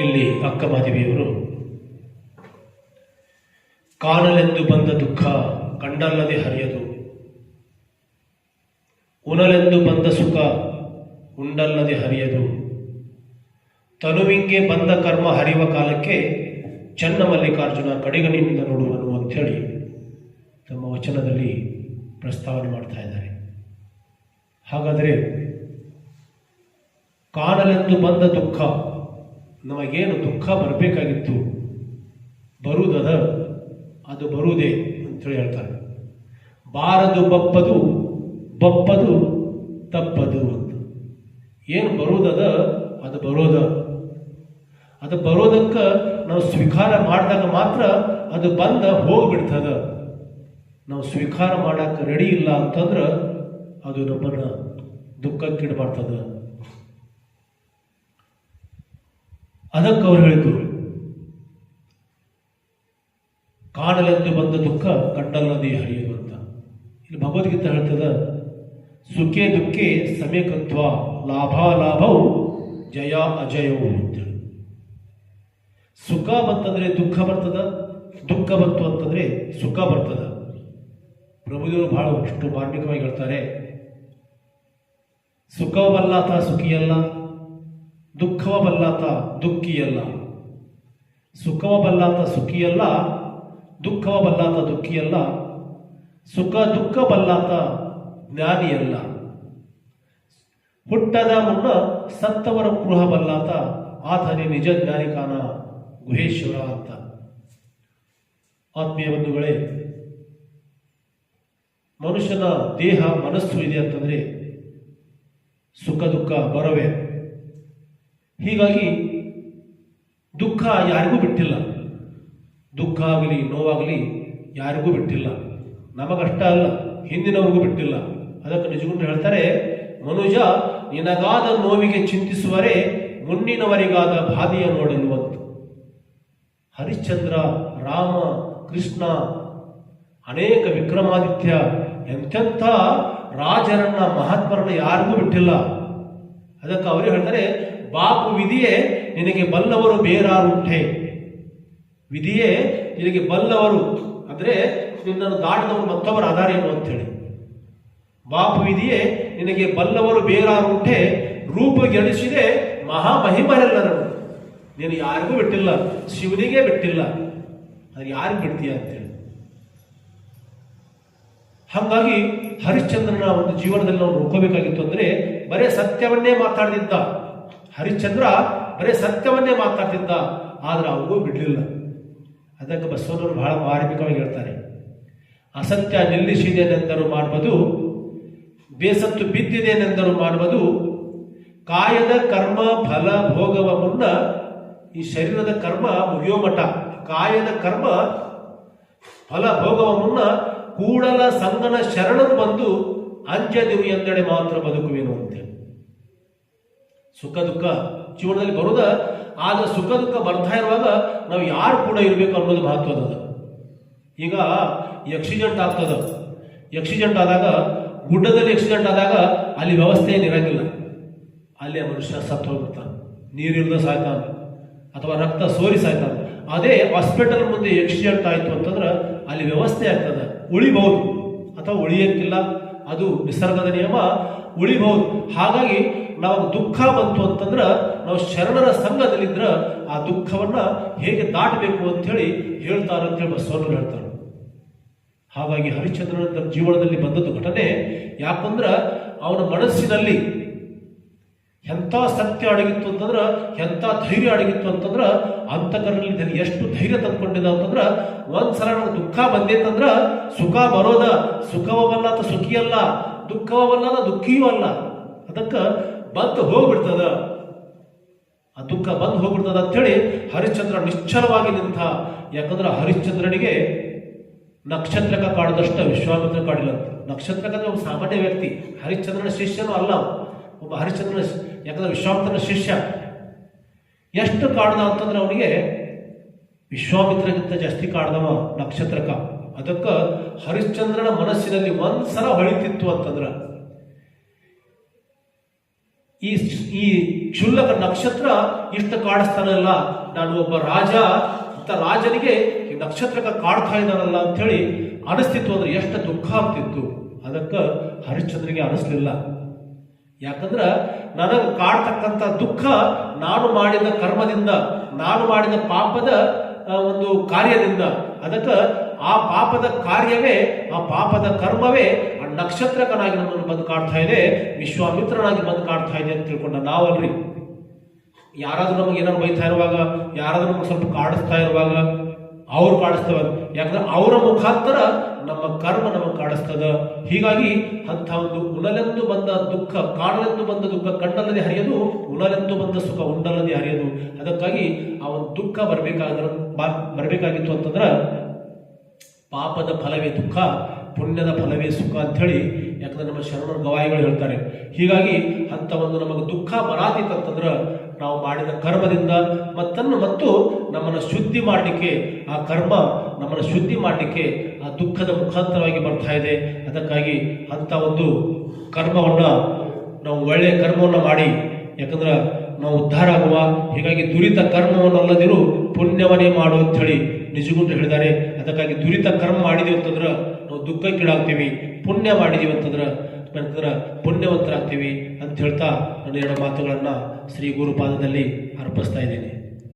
ಇಲ್ಲಿ ಅಕ್ಕಮಹಾದೇವಿಯವರು ಕಾಣಲೆಂದು ಬಂದ ದುಃಖ ಕಂಡಲ್ಲದೆ ಹರಿಯದು, ಉಣಲೆಂದು ಬಂದ ಸುಖ ಉಂಡಲ್ಲದೆ ಹರಿಯದು, ತನುವಿಂಗೆ ಬಂದ ಕರ್ಮ ಹರಿಯುವ ಕಾಲಕ್ಕೆ ಚನ್ನಮಲ್ಲಿಕಾರ್ಜುನ ಕಡೆಗಣಿನಿಂದ ನೋಡುವನು ಅಂಥೇಳಿ ತಮ್ಮ ವಚನದಲ್ಲಿ ಪ್ರಸ್ತಾವನೆ ಮಾಡ್ತಾ ಇದ್ದಾರೆ. ಹಾಗಾದರೆ ಕಾಣಲೆಂದು ಬಂದ ದುಃಖ, ನಮಗೇನು ದುಃಖ ಬರಬೇಕಾಗಿತ್ತು ಬರುವುದದ ಅದು ಬರುವುದೇ ಅಂತೇಳಿ ಹೇಳ್ತಾರೆ. ಬಾರದು ಬಪ್ಪದು, ಬಪ್ಪದು ತಪ್ಪದು ಅಂತ. ಏನು ಬರುವುದದ ಅದು ಬರೋದ, ಅದು ಬರೋದಕ್ಕೆ ನಾವು ಸ್ವೀಕಾರ ಮಾಡಿದಾಗ ಮಾತ್ರ ಅದು ಬಂದ ಹೋಗ್ಬಿಡ್ತದ. ನಾವು ಸ್ವೀಕಾರ ಮಾಡಕ್ಕೆ ರೆಡಿ ಇಲ್ಲ ಅಂತಂದ್ರೆ ಅದು ನಮ್ಮನ್ನು ದುಃಖಕ್ಕೀಡು ಮಾಡ್ತದ. ಅದಕ್ಕೆ ಅವ್ರು ಹೇಳಿದ್ರು, ಕಾಣಲೆಂದು ಬಂದ ದುಃಖ ಕಂಡಲ್ಲದೆ ಹರಿಯದು ಅಂತ. ಇಲ್ಲಿ ಭಗವದ್ಗೀತೆ ಹೇಳ್ತದ, ಸುಖೇ ದುಃಖೇ ಸಮಯಕತ್ವ ಲಾಭಾಲಾಭವು ಜಯ ಅಜಯವು ಅಂತೇಳಿ. ಸುಖ ಬಂತಂದ್ರೆ ದುಃಖ ಬರ್ತದ, ದುಃಖ ಬಂತು ಅಂತಂದ್ರೆ ಸುಖ ಬರ್ತದ. ಪ್ರಭುದೇವರು ಬಹಳ ಅಷ್ಟು ಮಾರ್ಮಿಕವಾಗಿ ಹೇಳ್ತಾರೆ, ಸುಖವಲ್ಲಾತ ಸುಖಿಯಲ್ಲ, ದುಃಖವ ಬಲ್ಲಾತ ದುಃಖಿಯಲ್ಲ. ಸುಖವ ಬಲ್ಲಾತ ಸುಖಿಯಲ್ಲ, ದುಃಖವ ಬಲ್ಲಾತ ದುಃಖಿಯಲ್ಲ. ಸುಖ ದುಃಖ ಬಲ್ಲಾತ ಜ್ಞಾನಿಯಲ್ಲ. ಹುಟ್ಟದ ಮುನ್ನ ಸತ್ತವರ ಗೃಹ ಬಲ್ಲಾತ ಆತನೇ ನಿಜ ಜ್ಞಾನಿಕಾನ ಗುಹೇಶ್ವರ ಅಂತ. ಆತ್ಮೀಯ ಬಂಧುಗಳೇ, ಮನುಷ್ಯನ ದೇಹ ಮನಸ್ಸು ಇದೆ ಅಂತಂದ್ರೆ ಸುಖ ದುಃಖ ಬರವೇ. ಹೀಗಾಗಿ ದುಃಖ ಯಾರಿಗೂ ಬಿಟ್ಟಿಲ್ಲ. ದುಃಖ ಆಗಲಿ ನೋವಾಗಲಿ ಯಾರಿಗೂ ಬಿಟ್ಟಿಲ್ಲ. ನಮಗಷ್ಟ ಅಲ್ಲ, ಹಿಂದಿನವ್ರಿಗೂ ಬಿಟ್ಟಿಲ್ಲ. ಅದಕ್ಕೆ ನಿಜಗುಂಡು ಹೇಳ್ತಾರೆ, ಮನುಜ ನಿನಗಾದ ನೋವಿಗೆ ಚಿಂತಿಸುವರೆ ಮುನ್ನಿನವರಿಗಾದ ಬಾಧೆಯ ನೋಡಲು ಅಂತ. ಹರಿಶ್ಚಂದ್ರ, ರಾಮ, ಕೃಷ್ಣ, ಅನೇಕ ವಿಕ್ರಮಾದಿತ್ಯ ಎಂತೆಂಥ ರಾಜರನ್ನ ಮಹಾತ್ಮರನ್ನ ಯಾರಿಗೂ ಬಿಟ್ಟಿಲ್ಲ. ಅದಕ್ಕೆ ಅವರೇ ಹೇಳ್ತಾರೆ, ಬಾಪು ವಿಧಿಯೇ ನಿನಗೆ ಬಲ್ಲವರು ಬೇರಾರುಂಟೆ. ವಿಧಿಯೇ ನಿನಗೆ ಬಲ್ಲವರು ಅಂದ್ರೆ ನಿನ್ನನ್ನು ದಾಟದವರು ಮತ್ತೊಬ್ಬರ ಆಧಾರ ಏನು ಅಂತೇಳಿ. ಬಾಪು ವಿಧಿಯೇ ನಿನಗೆ ಬಲ್ಲವರು ಬೇರಾರುಂಟೆ, ರೂಪ ಗೆಳಿಸಿದೆ ಮಹಾಮಹಿಮರೆಲ್ಲರನ್ನು. ನೀನು ಯಾರಿಗೂ ಬಿಟ್ಟಿಲ್ಲ, ಶಿವನಿಗೆ ಬಿಟ್ಟಿಲ್ಲ, ಅದು ಯಾರಿಗೂ ಬಿಡ್ತೀಯ ಅಂತೇಳಿ. ಹಾಗಾಗಿ ಹರಿಶ್ಚಂದ್ರನ ಒಂದು ಜೀವನದಲ್ಲಿ ನಾವು ನೋಡ್ಕೋಬೇಕಾಗಿತ್ತು ಅಂದ್ರೆ ಬರೇ ಸತ್ಯವನ್ನೇ ಮಾತಾಡ್ತಿದ್ದ ಹರಿಶ್ಚಂದ್ರ, ಬರೇ ಸತ್ಯವನ್ನೇ ಮಾತಾಡ್ತಿದ್ದ, ಆದ್ರೆ ಅವಗೂ ಬಿಡಲಿಲ್ಲ. ಅದಕ್ಕೆ ಬಸವನವರು ಬಹಳ ಮಾರ್ಮಿಕವಾಗಿ ಹೇಳ್ತಾರೆ, ಅಸತ್ಯ ನಿಲ್ಲಿಸಿದೇನೆಂದರು ಮಾಡುವುದು, ಬೇಸತ್ತು ಬಿದ್ದಿದೇನೆಂದರು ಮಾಡುವುದು, ಕಾಯದ ಕರ್ಮ ಫಲ ಭೋಗವ ಮುನ್ನ ಈ ಶರೀರದ ಕರ್ಮ ಮುಗಿಯೋ ಮಠ, ಕಾಯದ ಕರ್ಮ ಫಲ ಭೋಗವ ಮುನ್ನ ಕೂಡಲ ಸಂಗನ ಶರಣರು ಬಂದು ಅಂಜದಿರು ಎಂದೆಡೆ ಮಾತ್ರ ಬದುಕುವೇನು ಅಂತೇಳಿ. ಸುಖ ದುಃಖ ಜೀವನದಲ್ಲಿ ಬರುವುದ, ಆದ್ರೆ ಸುಖ ದುಃಖ ಬರ್ತಾ ಇರುವಾಗ ನಾವು ಯಾರು ಕೂಡ ಇರಬೇಕು ಅನ್ನೋದು ಮಹತ್ವದ. ಈಗ ಆಕ್ಸಿಡೆಂಟ್ ಆಗ್ತದ, ಆಕ್ಸಿಡೆಂಟ್ ಆದಾಗ, ಗುಡ್ಡದಲ್ಲಿ ಆಕ್ಸಿಡೆಂಟ್ ಆದಾಗ ಅಲ್ಲಿ ವ್ಯವಸ್ಥೆ ಏನಿರಂಗಿಲ್ಲ, ಅಲ್ಲಿ ಆ ಮನುಷ್ಯ ಸತ್ತು ಹೋಗ್ಬಿಡ್ತಾನೆ, ನೀರಿಲ್ಲದ ಸಾಯ್ತಾನೆ ಅಥವಾ ರಕ್ತ ಸೋರಿ ಸಾಯ್ತಾನೆ. ಅದೇ ಹಾಸ್ಪಿಟಲ್ ಮುಂದೆ ಆಕ್ಸಿಡೆಂಟ್ ಆಯಿತು ಅಂತಂದ್ರೆ ಅಲ್ಲಿ ವ್ಯವಸ್ಥೆ ಆಗ್ತದೆ, ಉಳಿಬಹುದು ಅಥವಾ ಉಳಿಯಕ್ಕಿಲ್ಲ, ಅದು ನಿಸರ್ಗದ ನಿಯಮ, ಉಳಿಬಹುದು. ಹಾಗಾಗಿ ನಾವು ದುಃಖ ಬಂತು ಅಂತಂದ್ರೆ ನಾವು ಶರಣರ ಸಂಘದಲ್ಲಿದ್ರ ಆ ದುಃಖವನ್ನ ಹೇಗೆ ದಾಟಬೇಕು ಅಂತ ಹೇಳಿ ಹೇಳ್ತಾರೆ ಅಂತೇಳಿ ಬಸವಣ್ಣರು ಹೇಳ್ತಾರೆ. ಹಾಗಾಗಿ ಹರಿಶ್ಚಂದ್ರನ ಜೀವನದಲ್ಲಿ ಬಂದದ್ದು ಘಟನೆ. ಯಾಕಂದ್ರೆ ಅವನ ಮನಸ್ಸಿನಲ್ಲಿ ಎಂಥ ಸತ್ಯ ಅಡಗಿತ್ತು ಅಂತಂದ್ರೆ, ಎಂಥ ಧೈರ್ಯ ಅಡಗಿತ್ತು ಅಂತಂದ್ರೆ, ಅಂತಃಕರಣದಲ್ಲಿ ಎಷ್ಟು ಧೈರ್ಯ ತಂದ್ಕೊಂಡಿದ್ದ ಅಂತಂದ್ರೆ, ಒಂದ್ಸಲ ನನಗೆ ದುಃಖ ಬಂದೈತಂದ್ರ ಸುಖ ಬರೋದ, ಸುಖವಲ್ಲ ಸುಖಿಯಲ್ಲ, ದುಃಖವಲ್ಲ ದುಃಖಿಯೂ ಅಲ್ಲ. ಅದಕ್ಕೆ ಬಂದು ಹೋಗ್ಬಿಡ್ತದ, ಆ ದುಃಖ ಬಂದು ಹೋಗ್ಬಿಡ್ತದ ಅಂತೇಳಿ ಹರಿಶ್ಚಂದ್ರ ನಿಶ್ಚಲವಾಗಿ ನಿಂತ. ಯಾಕಂದ್ರೆ ಹರಿಶ್ಚಂದ್ರನಿಗೆ ನಕ್ಷತ್ರಕ ಕಾಡದಷ್ಟು ವಿಶ್ವಾಮಿತ್ರ ಕಾಡಿಲ್ಲ. ನಕ್ಷತ್ರಕ ಅಂದ್ರೆ ಒಬ್ಬ ಸಾಮಾನ್ಯ ವ್ಯಕ್ತಿ, ಹರಿಶ್ಚಂದ್ರನ ಶಿಷ್ಯನೂ ಅಲ್ಲ ಒಬ್ಬ. ಹರಿಶ್ಚಂದ್ರನ ಯಾಕಂದ್ರೆ ವಿಶ್ವಾಮಿತ್ರನ ಶಿಷ್ಯ. ಎಷ್ಟು ಕಾಡ್ದ ಅಂತಂದ್ರೆ ಅವನಿಗೆ ವಿಶ್ವಾಮಿತ್ರಗಿಂತ ಜಾಸ್ತಿ ಕಾಡ್ದವ ನಕ್ಷತ್ರಕ. ಅದಕ್ಕೆ ಹರಿಶ್ಚಂದ್ರನ ಮನಸ್ಸಿನಲ್ಲಿ ಒಂದ್ಸಲ ಹೊಳಿತಿತ್ತು ಅಂತಂದ್ರ ಈ ಈ ಕ್ಷುಲ್ಲಕ ನಕ್ಷತ್ರ ಇಷ್ಟು ಕಾಡಿಸ್ತಾನಲ್ಲ, ನಾನು ಒಬ್ಬ ರಾಜ, ಅಂತ ರಾಜನಿಗೆ ಈ ನಕ್ಷತ್ರಕ್ಕೆ ಕಾಡ್ತಾ ಇದ್ದಾನಲ್ಲ ಅಂತ ಹೇಳಿ ಅನಿಸ್ತಿತ್ತು. ಅಂದ್ರೆ ಎಷ್ಟು ದುಃಖ ಆಗ್ತಿತ್ತು. ಅದಕ್ಕೆ ಹರಿಶ್ಚಂದ್ರನಿಗೆ ಅನಿಸ್ಲಿಲ್ಲ. ಯಾಕಂದ್ರ ನನಗೆ ಕಾಡ್ತಕ್ಕಂಥ ದುಃಖ ನಾನು ಮಾಡಿದ ಕರ್ಮದಿಂದ, ನಾನು ಮಾಡಿದ ಪಾಪದ ಒಂದು ಕಾರ್ಯದಿಂದ. ಅದಕ್ಕೆ ಆ ಪಾಪದ ಕಾರ್ಯವೇ, ಆ ಪಾಪದ ಕರ್ಮವೇ ಆ ನಕ್ಷತ್ರಕನಾಗಿ ನಮ್ಮನ್ನು ಬಂದು ಕಾಡ್ತಾ ಇದೆ, ವಿಶ್ವಾಮಿತ್ರನಾಗಿ ಬಂದು ಕಾಡ್ತಾ ಇದೆ ಅಂತ ತಿಳ್ಕೊಂಡ ನಾವಲ್ರಿ. ಯಾರಾದ್ರೂ ನಮಗೆ ಏನಾದ್ರು ಬೈತಾ ಇರುವಾಗ, ಯಾರಾದ್ರೂ ನಮಗೆ ಸ್ವಲ್ಪ ಕಾಡಿಸ್ತಾ ಇರುವಾಗ ಅವ್ರು ಕಾಡಿಸ್ತವ. ಯಾಕಂದ್ರೆ ಅವರ ಮುಖಾಂತರ ನಮ್ಮ ಕರ್ಮ ನಮಗೆ ಕಾಡಿಸ್ತದ. ಹೀಗಾಗಿ ಅಂತ ಒಂದು ಉಣಲೆಂದು ಬಂದ ದುಃಖ, ಕಾಣಲೆಂದು ಬಂದ ದುಃಖ ಕಂಡಲ್ಲದೆ ಹರಿಯದು, ಉಣಲೆಂದು ಬಂದ ಸುಖ ಉಂಡಲ್ಲದೆ ಹರಿಯದು. ಅದಕ್ಕಾಗಿ ಆ ಒಂದು ದುಃಖ ಬರಬೇಕಾಗಿತ್ತು ಅಂತಂದ್ರೆ ಪಾಪದ ಫಲವೇ ದುಃಖ, ಪುಣ್ಯದ ಫಲವೇ ಸುಖ ಅಂತ ಹೇಳಿ, ಯಾಕಂದ್ರೆ ನಮ್ಮ ಶರಣರ ಗವಾಯಿಗಳು ಹೇಳ್ತಾರೆ. ಹೀಗಾಗಿ ಅಂತ ಒಂದು ನಮಗೆ ದುಃಖ ಬರಾತಿತ್ತಂತಂದ್ರೆ ನಾವು ಮಾಡಿದ ಕರ್ಮದಿಂದ ಮತ್ತು ನಮ್ಮನ್ನು ಶುದ್ಧಿ ಮಾಡಲಿಕ್ಕೆ, ಆ ಕರ್ಮ ನಮ್ಮನ್ನು ಶುದ್ಧಿ ಮಾಡಲಿಕ್ಕೆ ಆ ದುಃಖದ ಮುಖಾಂತರವಾಗಿ ಬರ್ತಾ ಇದೆ. ಅದಕ್ಕಾಗಿ ಅಂತ ಒಂದು ಕರ್ಮವನ್ನ ನಾವು ಒಳ್ಳೆಯ ಕರ್ಮವನ್ನು ಮಾಡಿ, ಯಾಕಂದ್ರೆ ನಾವು ಉದ್ಧಾರ ಆಗುವ. ಹೀಗಾಗಿ ದುರಿತ ಕರ್ಮವನ್ನು ಅಲ್ಲದಿರು ಪುಣ್ಯವನ್ನೇ ಮಾಡು ಅಂತ ಹೇಳಿ ನಿಜಗುಂಡು ಹೇಳಿದ್ದಾರೆ. ಅದಕ್ಕಾಗಿ ದುರಿತ ಕರ್ಮ ಮಾಡಿದೀವಿ ಅಂತಂದ್ರೆ ನಾವು ದುಃಖಕ್ಕೀಡಾಗ್ತೀವಿ, ಪುಣ್ಯ ಮಾಡಿದೀವಿ ಅಂತಂದ್ರೆ ಪುಣ್ಯವಂತರಾಗ್ತೀವಿ ಅಂತ ಹೇಳ್ತಾ ನನ್ನ ಎರಡು ಮಾತುಗಳನ್ನ ಶ್ರೀ ಗುರುಪಾದದಲ್ಲಿ ಅರ್ಪಿಸ್ತಾ ಇದ್ದೇನೆ.